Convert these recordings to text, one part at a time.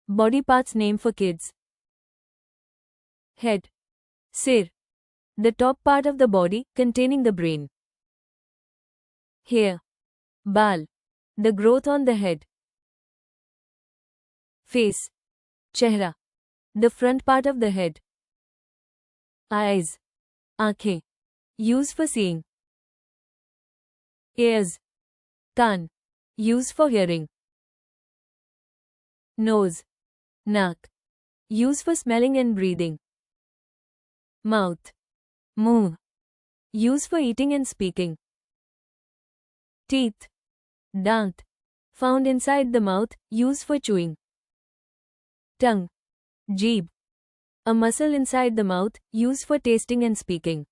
Body parts name for kids. Head. Sir. The top part of the body, containing the brain. Hair. Bal. The growth on the head. Face. Chehra. The front part of the head. Eyes. Aankhein. Used for seeing. Ears. Kaan. Used for hearing. Nose. Naak. Used for smelling and breathing. Mouth. Muh. Used for eating and speaking. Teeth. Dant. Found inside the mouth, used for chewing. Tongue. Jeeb. A muscle inside the mouth, used for tasting and speaking.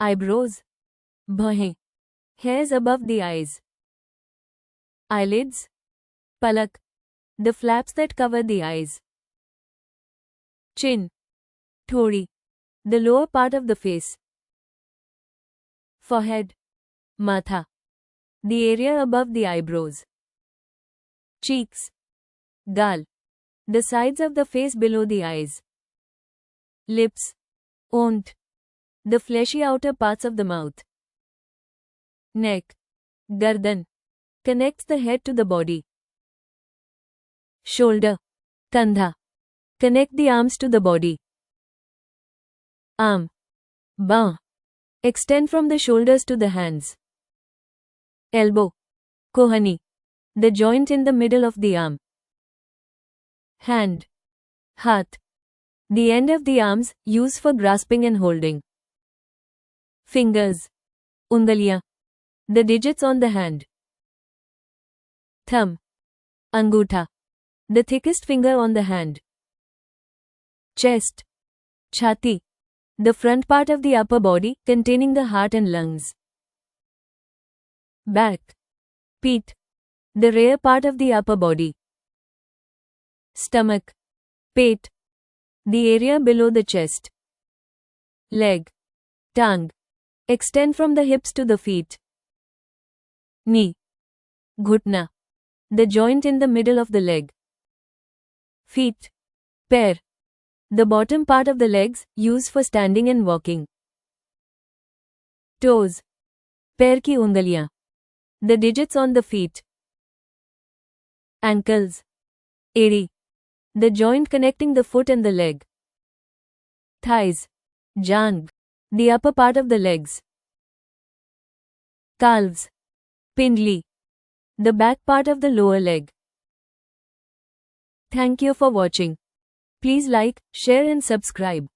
Eyebrows. Bhain. Hairs above the eyes. Eyelids. Palak. The flaps that cover the eyes. Chin. Thodi. The lower part of the face. Forehead. Matha. The area above the eyebrows. Cheeks. Gal. The sides of the face below the eyes. Lips. Ont. The fleshy outer parts of the mouth. Neck. Gardan. Connects the head to the body. Shoulder. Kandha. Connect the arms to the body. Arm. Baah. Extend from the shoulders to the hands. Elbow. Kohani. The joint in the middle of the arm. Hand. Hath. The end of the arms, used for grasping and holding. Fingers. Ungaliyan. The digits on the hand. Thumb. Angutha. The thickest finger on the hand. Chest. Chhati. The front part of the upper body, containing the heart and lungs. Back. Peeth. The rear part of the upper body. Stomach. Pet. The area below the chest. Leg. Tongue. Extend from the hips to the feet. Knee. Ghutna. The joint in the middle of the leg. Feet. Pair. The bottom part of the legs, used for standing and walking. Toes. Pair ki ungaliyan. The digits on the feet. Ankles. Eri. The joint connecting the foot and the leg. Thighs. Jang. The upper part of the legs. Calves. Pindli. The back part of the lower leg. Thank you for watching. Please like, share and subscribe.